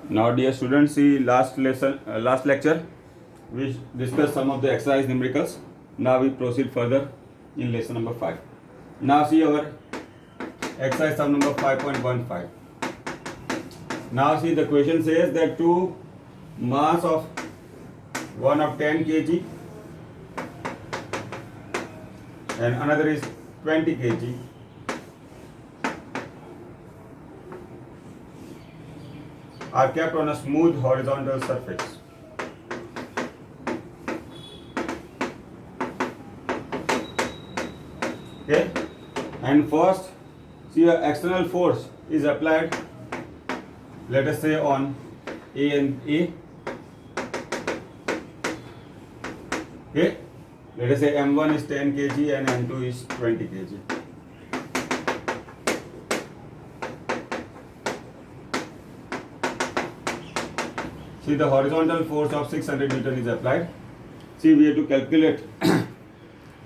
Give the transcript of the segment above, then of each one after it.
Now, dear students, see last lecture, we discussed some of the exercise numericals. Now we proceed further in lesson number 5. Now see our exercise sum number 5.15. Now see the question says that two mass of one of 10 kg and another is 20 kg are kept on a smooth horizontal surface. Okay, and first see an external force is applied, let us say on A and A. Okay, let us say M1 is 10 kg and M2 is 20 kg. See, the horizontal force of 600 Newton is applied. See, we have to calculate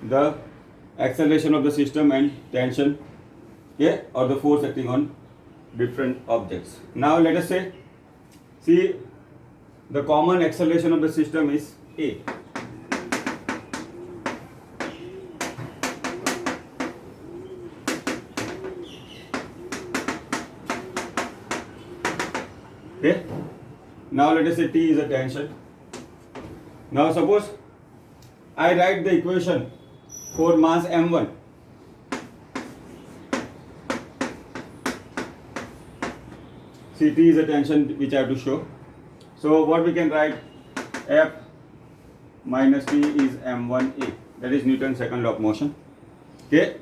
the acceleration of the system and tension, okay, or the force acting on different objects. Now let us say, see, the common acceleration of the system is A. Okay. Now let us say T is a tension. Now suppose I write the equation for mass M1. See, T is a tension which I have to show. So what we can write, F minus T is M1A. That is Newton's second law of motion. Okay.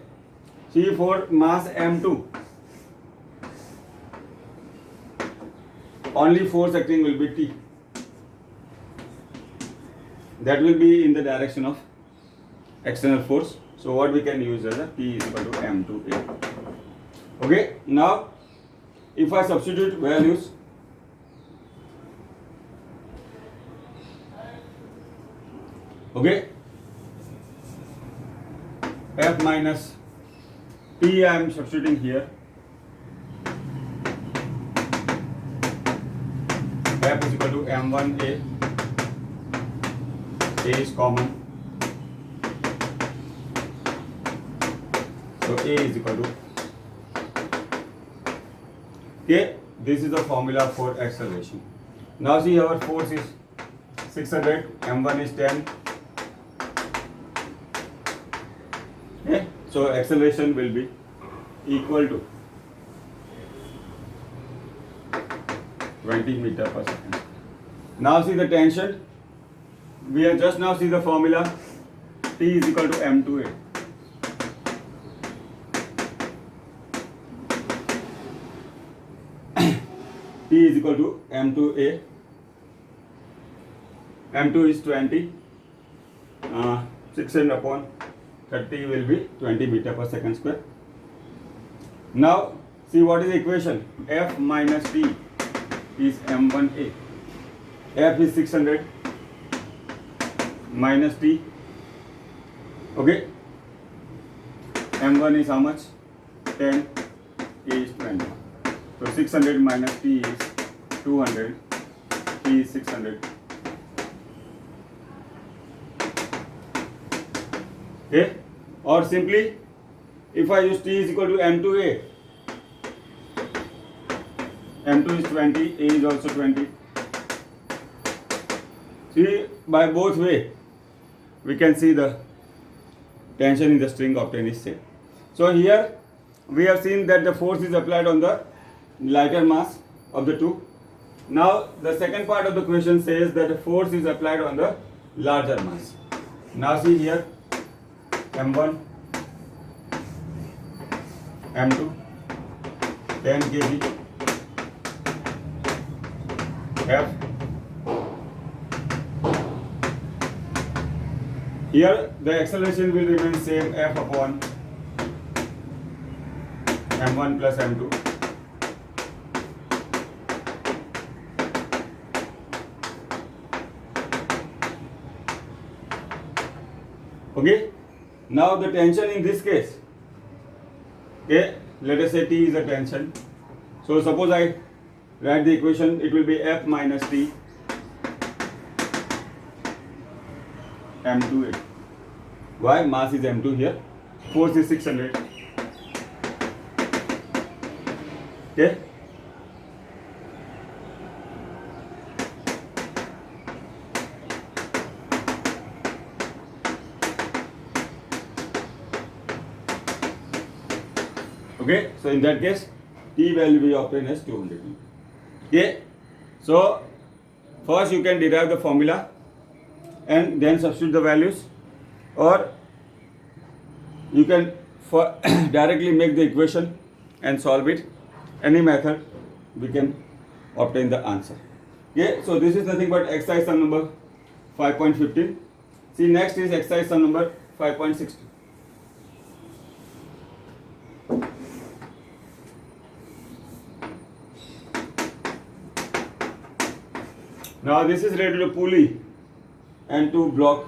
See, for mass M2, only force acting will be T. That will be in the direction of external force. So what we can use as a T is equal to M2A. Okay. Now, if I substitute values, okay, F minus T I am substituting here. F is equal to M1A. A is common. So A is equal to, okay, this is the formula for acceleration. Now see, our force is 600, M1 is 10. Okay, so acceleration will be equal to 20 meter per second. Now see the tension. We have just now see the formula. T is equal to M2A. T is equal to M2A. M2 is 20. 600 upon 30 will be 20 meter per second square. Now see what is the equation. F minus T is M1A. F is 600 minus T. Okay. M1 is how much? 10. A is 20. So 600 minus T is 200. T is 600. Okay. Or simply, if I use T is equal to M2A, M2 is 20, A is also 20. See, by both way, we can see the tension in the string obtained is same. So here, we have seen that the force is applied on the lighter mass of the two. Now, the second part of the question says that the force is applied on the larger mass. Now see here, M1, M2, 10 kg, F. Here the acceleration will remain same, F upon M1 plus M2. Okay. Now the tension in this case, okay, let us say T is a tension. So suppose I write the equation. It will be F minus T M2A. Why? Mass is M2 here. Force is 600. Okay. Okay, so in that case, T value we obtain as 200. Okay, so first you can derive the formula and then substitute the values, or you can directly make the equation and solve it. Any method we can obtain the answer. Okay, so this is nothing but exercise sum number 5.15. See, next is exercise sum number 5.16. Now this is related to pulley and to block.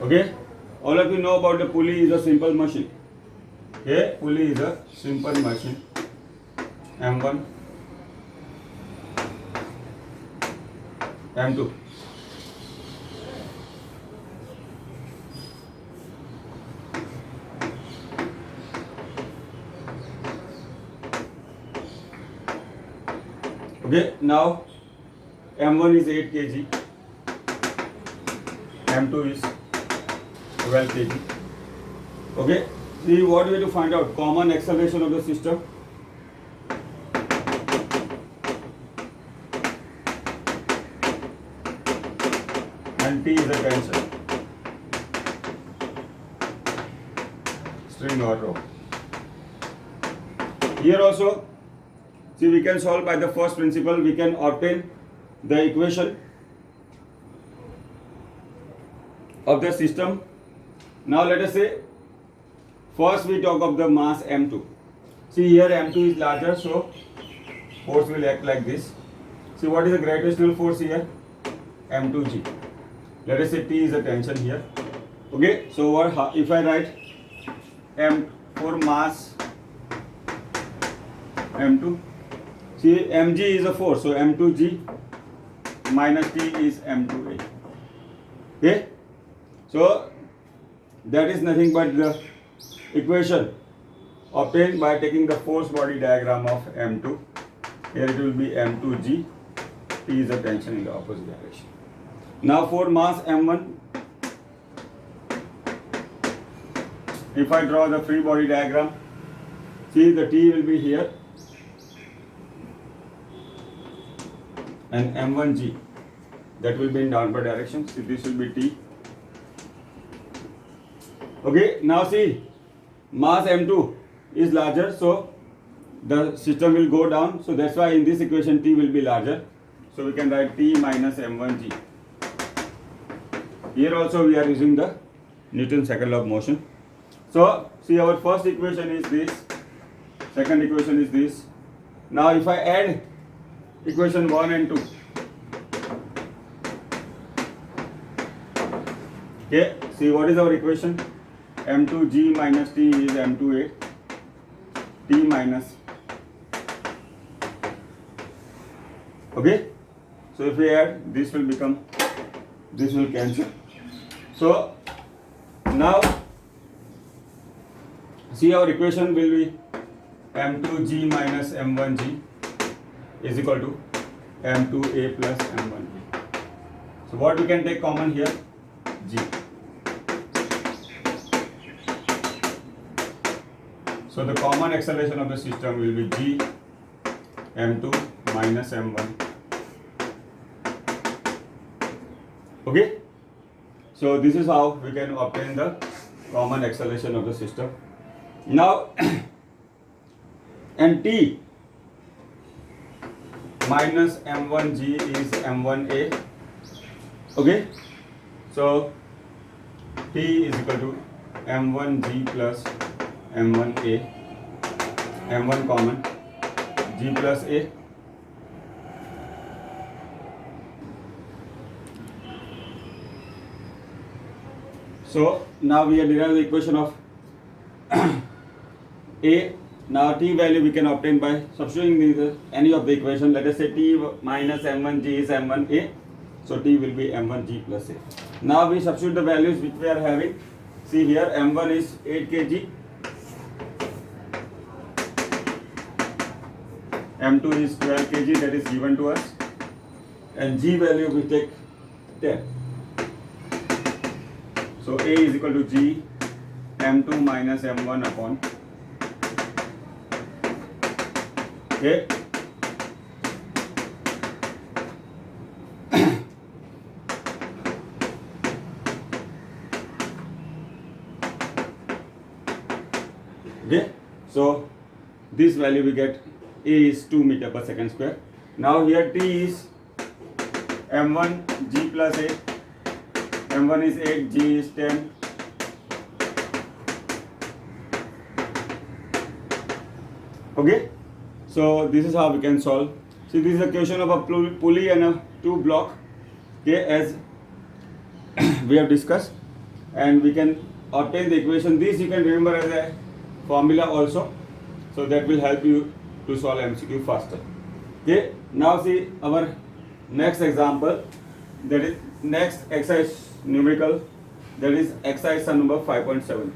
Okay, all of you know about the pulley is a simple machine. Okay, pulley is a simple machine. M1, M2. Okay, now M1 is 8 kg, M2 is 12 kg. Okay, see what we have to find out: common acceleration of the system, and T is the tension, string or rope. Here also, see, we can solve by the first principle. We can obtain the equation of the system. Now let us say, first we talk of the mass M2. See, here M2 is larger, so force will act like this. See, what is the gravitational force here? M2G. Let us say T is the tension here. Okay, so what if I write M for mass M2? See, mg is a force, so m2g minus t is m2a. Okay, so that is nothing but the equation obtained by taking the force body diagram of m2. Here it will be m2g, t is the tension in the opposite direction. Now for mass m1, if I draw the free body diagram, see, the t will be here and m1g, that will be in downward direction. See, this will be t. Okay, now see, mass m2 is larger, so the system will go down. So that's why in this equation t will be larger. So we can write t minus m1g. Here also we are using the Newton's second law of motion. So see, our first equation is this, second equation is this. Now if I add equation 1 and 2, okay, see, what is our equation? m2g minus t is m2a, t minus. Okay, so if we add, this will become, this will cancel. So now see, our equation will be m2g minus m1g is equal to m2a plus m1b. So what we can take common here? G. So the common acceleration of the system will be g m2 minus m1. Okay, so this is how we can obtain the common acceleration of the system. Now and t minus m1g is m1a. Okay, so t is equal to m1g plus m1a, m1 common, g plus a. So now we have derived the equation of A. Now t value we can obtain by substituting any of the equation. Let us say t minus m1g is m1a. So t will be m1g plus a. Now we substitute the values which we are having. See here m1 is 8 kg. M2 is 12 kg, that is given to us, and G value we take 10. So A is equal to G M2 minus M1 upon, okay. Okay, so this value we get. A is 2 meter per second square. Now here T is M1 G plus A. M1 is 8, G is 10. Okay, so this is how we can solve. See, this is a question of a pulley and a two block. Okay, as we have discussed, and we can obtain the equation. This you can remember as a formula also, so that will help you to solve MCQ faster. Okay, now see our next example, that is next exercise numerical, that is exercise sum number 5.70.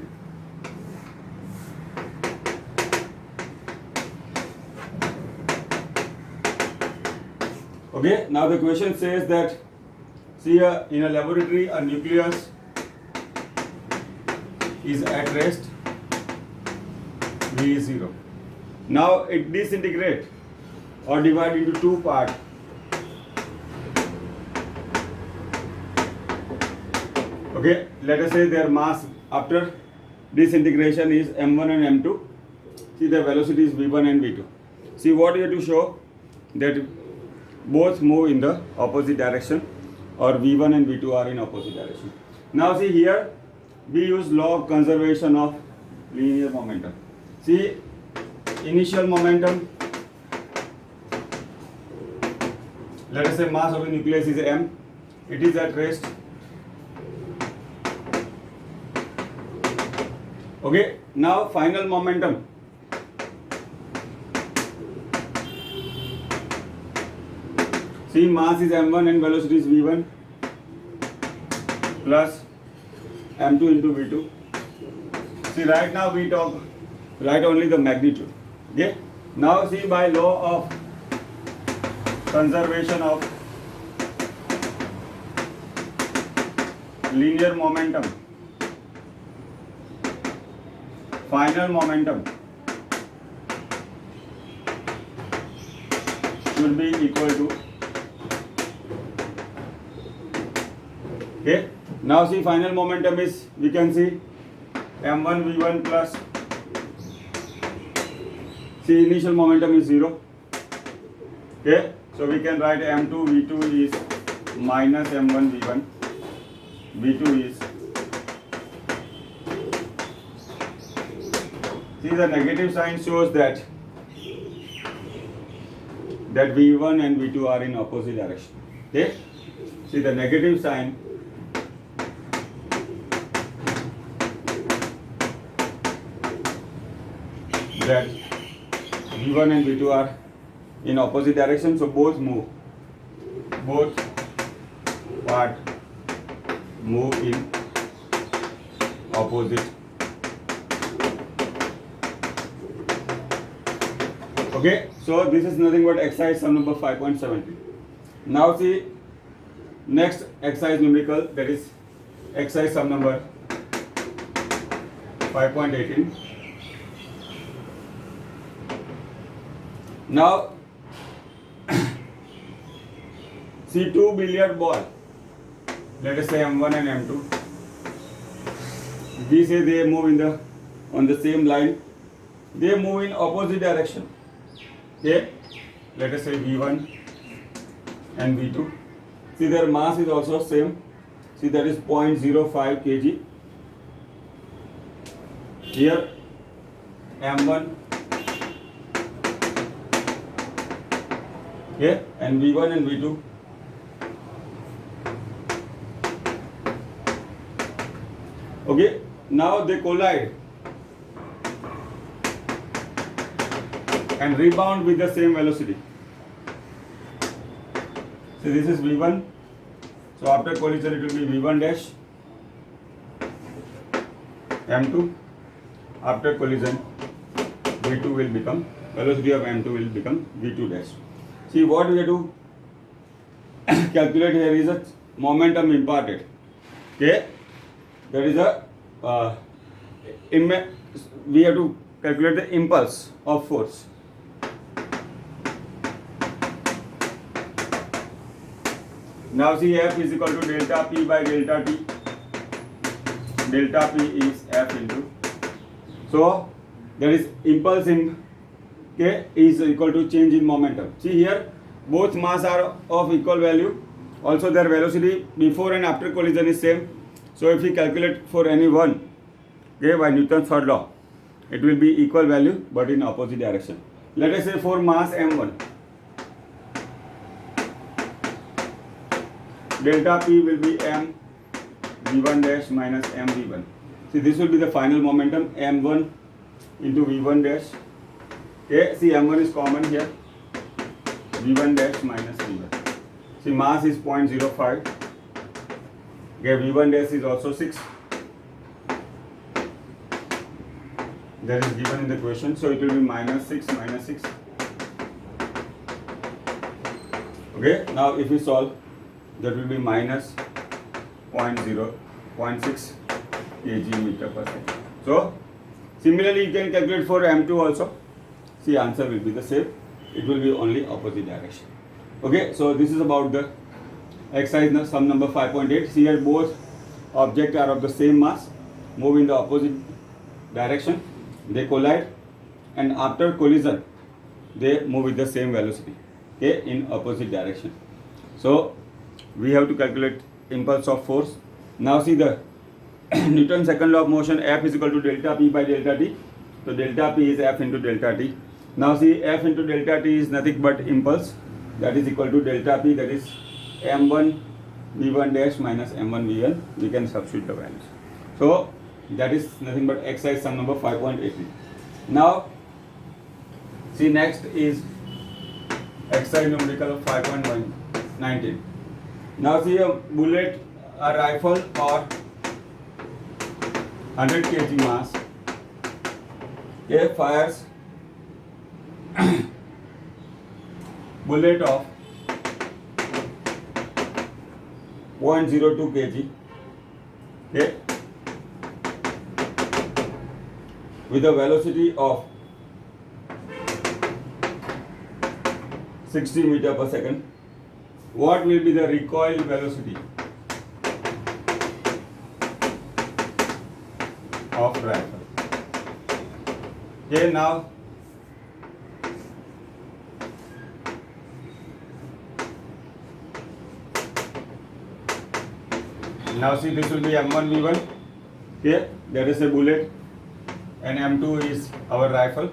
Okay, now the question says that, see here in a laboratory a nucleus is at rest, V is 0. Now it disintegrates or divide into two parts. Okay, let us say their mass after disintegration is m1 and m2. See, the velocity is v1 and v2. See, what you have to show that both move in the opposite direction, or v1 and v2 are in opposite direction. Now see here we use law of conservation of linear momentum. See, initial momentum, let us say mass of the nucleus is m, it is at rest. Okay, now final momentum. See, mass is m1 and velocity is v1 plus m2 into v2. See, right now we write only the magnitude. Okay, now see, by law of conservation of linear momentum, final momentum should be equal to, okay, now see, final momentum is, we can see m1 v1 plus, see, initial momentum is 0. Okay, so we can write m2 v2 is minus m1 v1, v2 is, see, the negative sign shows that v1 and v2 are in opposite direction. Okay, see, the negative sign that v1 and v2 are in opposite direction, so both part move in opposite. Okay, so this is nothing but exercise sum number 5.70. Now see, next exercise numerical, that is exercise sum number 5.18. Now see, two billiard ball, let us say m1 and m2. We say they move on the same line, they move in opposite direction. Okay, let us say v1 and v2. See, their mass is also same. See, that is 0.05 kg. Here m1, okay, and v1 and v2. Okay, now they collide and rebound with the same velocity. So this is V1. So after collision it will be V1 dash M2. After collision V2 will become, velocity of M2 will become V2 dash. See what we have to calculate here is a momentum imparted. Okay, that is a we have to calculate the impulse of force. Now see F is equal to delta P by delta T. Delta P is F into. So there is impulse in K is equal to change in momentum. See here both mass are of equal value. Also their velocity before and after collision is same. So if we calculate for any one, okay, by Newton's third law, it will be equal value but in opposite direction. Let us say for mass M1, delta P will be M V1 dash minus M V1. See this will be the final momentum M1 into V1 dash. Okay, see M1 is common here. V1 dash minus V1. See mass is 0.05. Okay, V1 dash is also 6. That is given in the question. So it will be minus 6 minus 6. Okay, now if we solve, that will be minus 0.6 kg meter per second. So similarly you can calculate for M2 also. See answer will be the same. It will be only opposite direction. Okay, so this is about the exercise sum number 5.8. See here both objects are of the same mass, move in the opposite direction, they collide, and after collision they move with the same velocity, okay, in opposite direction. So we have to calculate impulse of force. Now see the Newton's second law of motion, F is equal to delta P by delta T. So delta P is F into delta T. Now see F into delta T is nothing but impulse, that is equal to delta P, that is M1 V1 dash minus M1 V1. We can substitute the values. So that is nothing but exercise sum number 5.18. Now see next is exercise numerical 5.19. Now see a bullet, a rifle or 100 kg mass, okay, fires bullet of 0.02 kg, okay, with a velocity of 60 meter per second. What will be the recoil velocity of rifle? Okay, now see this will be M1 V1. Okay, that is a bullet, and M2 is our rifle.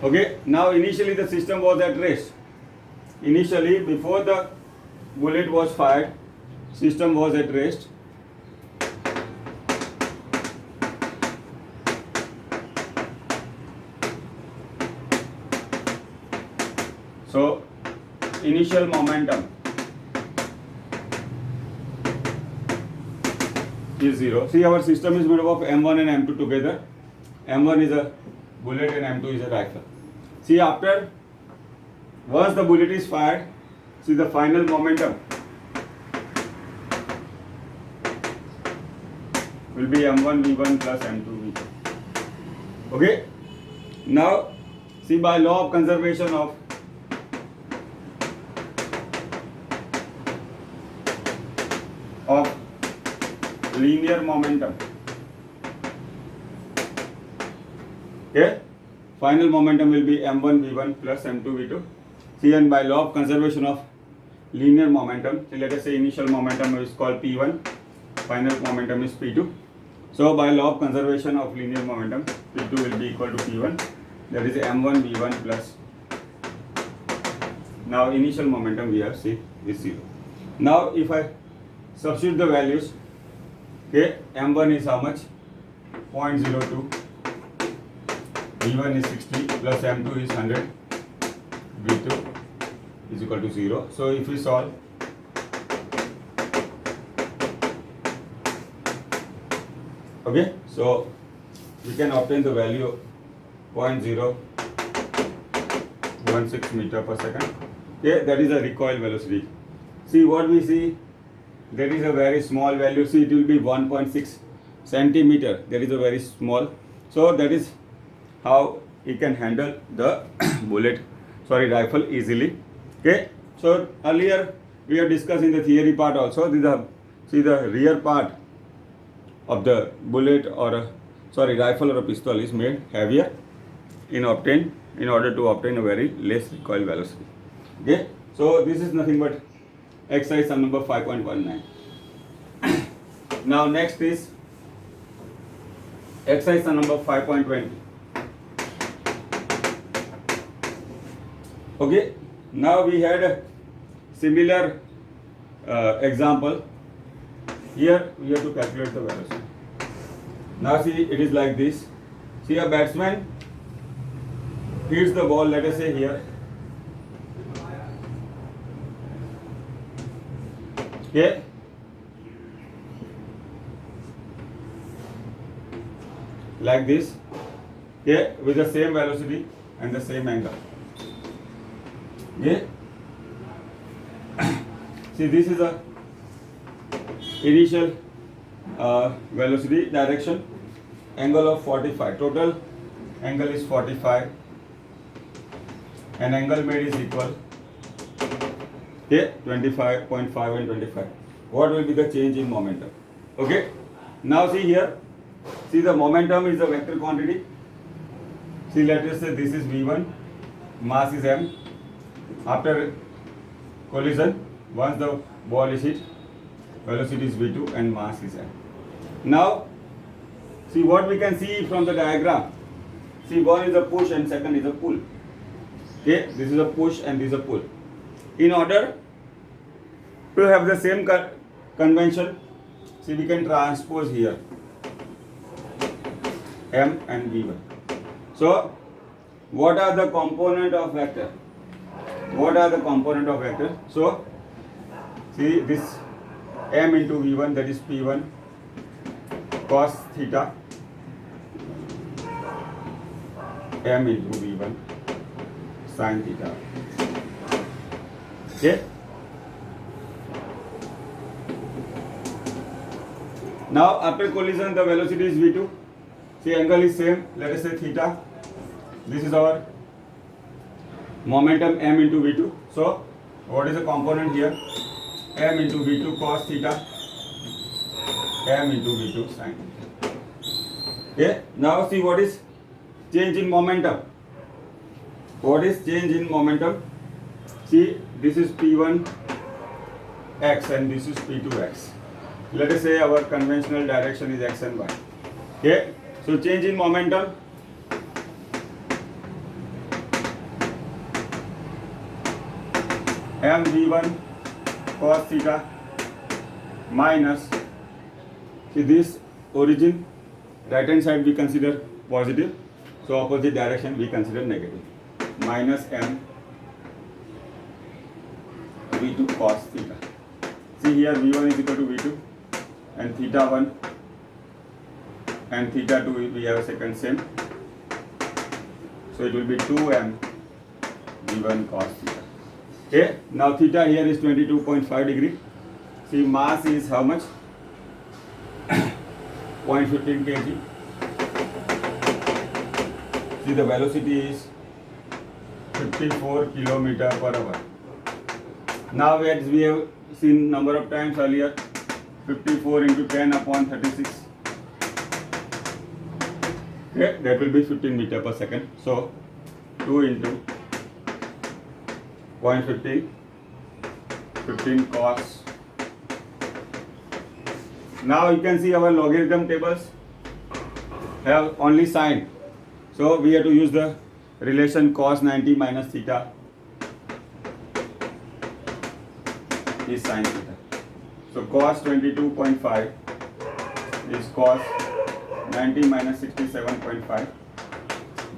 Okay, now initially the system was at rest. Initially, before the bullet was fired, system was at rest. So initial momentum is 0. See, our system is made up of M1 and M2 together. M1 is a bullet and M2 is a rifle. See, after once the bullet is fired, see the final momentum will be M1 V1 plus M2 V2. Okay. Now see, by law of conservation of linear momentum, okay, final momentum will be M1 V1 plus M2 V2. See, and by law of conservation of linear momentum, so let us say initial momentum is called P1, final momentum is P2. So by law of conservation of linear momentum, P2 will be equal to P1, that is M1 V1 plus, now initial momentum we have see is 0. Now if I substitute the values. Okay, m1 is how much? 0.02. v1 is 60 plus m2 is 100. v2 is equal to 0. So if we solve, okay, so we can obtain the value of 0.016 meter per second. Okay, that is a recoil velocity. See what we see, that is a very small value. See, it will be 1.6 centimeter. That is a very small. So that is how he can handle the rifle easily. Okay, so earlier we have discussed in the theory part also. See the rear part of the bullet or rifle or a pistol is made heavier in order to obtain a very less recoil velocity. Okay, so this is nothing but exercise sum number 5.19. Now next is exercise sum number 5.20. Okay, now we had a similar example. Here we have to calculate the velocity. Now see, it is like this. See, a batsman hits the ball, let us say here. Okay. Like this. Okay, with the same velocity and the same angle. Okay. See, this is a initial velocity, direction, angle of 45. Total angle is 45. And angle made is equal. Okay, 25.5 and 25. What will be the change in momentum? Okay. Now see here. See, the momentum is a vector quantity. See, let us say this is V1, mass is m. After collision, once the ball is hit, velocity is V2 and mass is m. Now, see what we can see from the diagram. See, one is a push and second is a pull. Okay, this is a push and this is a pull. In order to have the same convention, see, we can transpose here m and v1. So, what are the component of vector? What are the component of vector? So, see this m into v1, that is p1 cos theta, m into v1 sin theta. Okay. Now after collision, the velocity is v2. See, angle is same. Let us say theta. This is our momentum m into v2. So what is the component here? M into v2 cos theta, m into v2 sin theta. Okay. Now see what is change in momentum. What is change in momentum? See, this is P1 x and this is P2 x. Let us say our conventional direction is x and y. Okay. So change in momentum. M v1 cos theta minus, see this origin, right hand side we consider positive, so opposite direction we consider negative, minus m v2 cos theta. See here v1 is equal to v2 and theta 1 and theta 2 we have a second same, so it will be 2m v1 cos theta. Okay, now theta here is 22.5 degree. See, mass is how much? 0.15 kg. See, the velocity is 54 kilometer per hour. Now as we have seen number of times earlier, 54 into 10 upon 36. Okay, that will be 15 meter per second. So 2 into 0.15, 15 cos. Now you can see our logarithm tables have only sign. So we have to use the relation cos 90 minus theta is sin theta. So cos 22.5 is cos 90 minus 67.5.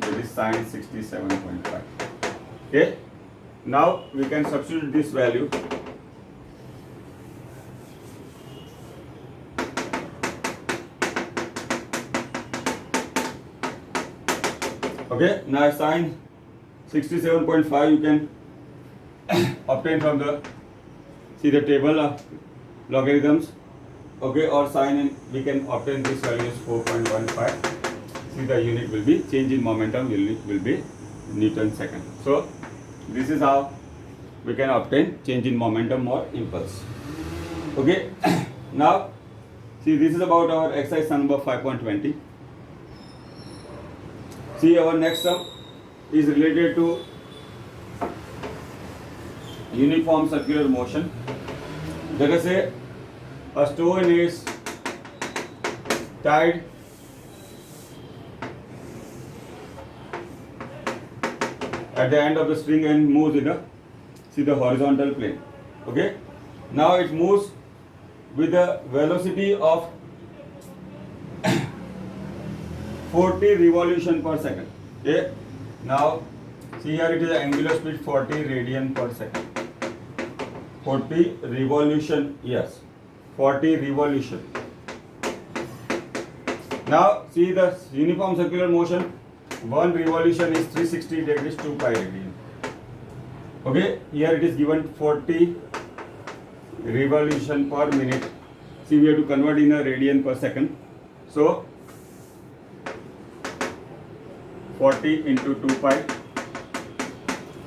That is sin 67.5. Okay. Now we can substitute this value. Okay. Now sin 67.5 you can obtain from the table of logarithms. Okay, or sin, and we can obtain this value as 4.15. See, the unit will be change in momentum, unit will be Newton second. So this is how we can obtain change in momentum or impulse. Okay. Now see, this is about our exercise number 5.20. See, our next sum is related to uniform circular motion. Let us say a stone is tied at the end of the string and moves in the horizontal plane. Okay. Now it moves with a velocity of 40 revolution per second. Okay. Now see, here it is angular speed 40 radian per second. 40 revolution, yes, 40 revolution. Now see the uniform circular motion, one revolution is 360 degrees 2 pi radian. Okay, here it is given 40 revolution per minute. See, we have to convert in a radian per second. So 40 into 2 pi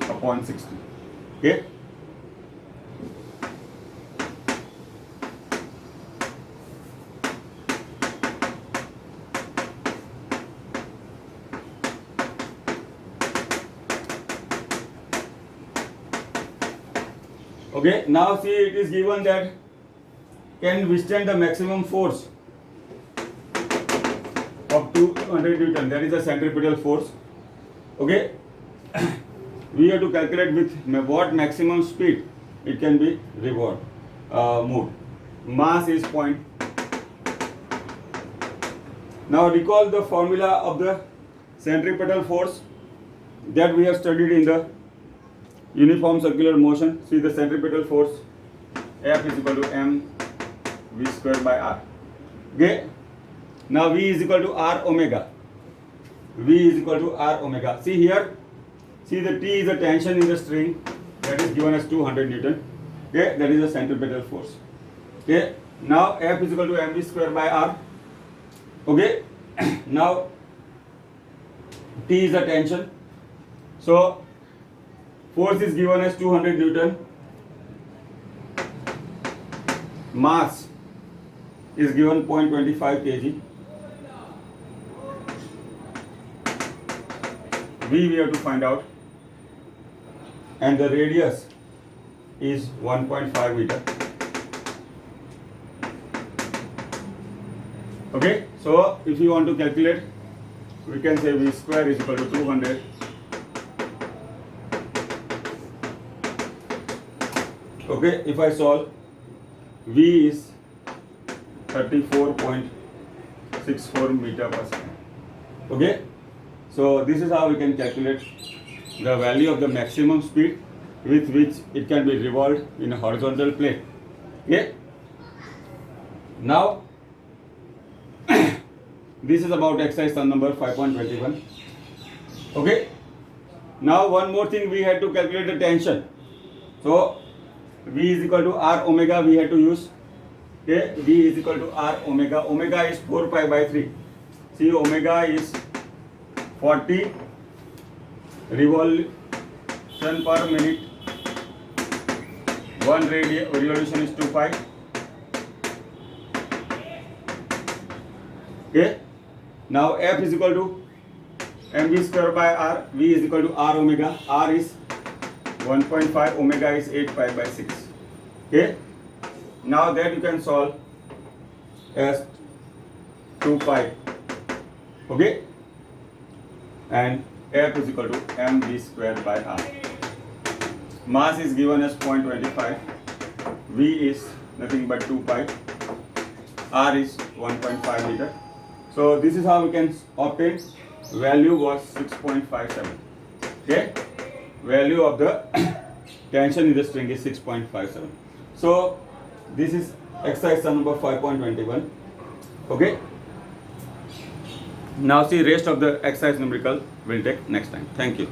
upon 60. Okay. Okay, now see, it is given that can withstand the maximum force of 200 Newton, that is the centripetal force. Okay, we have to calculate with what maximum speed it can be moved. Mass is point. Now recall the formula of the centripetal force that we have studied in the uniform circular motion. See, the centripetal force F is equal to m v square by r. Okay. Now V is equal to r omega. V is equal to r omega. See here. See, the T is the tension in the string that is given as 200 Newton. Okay. That is the centripetal force. Okay. Now F is equal to mv square by r. Okay. Now T is the tension. So force is given as 200 Newton. Mass is given 0.25 kg. V we have to find out. And the radius is 1.5 meter. Okay. So if you want to calculate, we can say V square is equal to 200. Okay, if I solve, V is 34.64 meter per second. Okay, so this is how we can calculate the value of the maximum speed with which it can be revolved in a horizontal plane. Okay, now this is about exercise sum number 5.21. Okay, now one more thing, we had to calculate the tension. So V is equal to r omega we had to use. Okay, V is equal to r omega. Omega is 4 pi by 3. See, omega is 40 revolution per minute. One revolution is 2 pi. Okay. Now F is equal to mv square by r. V is equal to r omega. R is 1.5, omega is 8 pi by 6. Okay. Now that you can solve as 2 pi. Okay. And F is equal to mv square by r. Mass is given as 0.25. V is nothing but 2 pi. R is 1.5 meter. So this is how we can obtain value was 6.57. Okay, value of the tension in the string is 6.57. So this is exercise number 5.21. Okay. Now see rest of the exercise numerical we'll take next time. Thank you.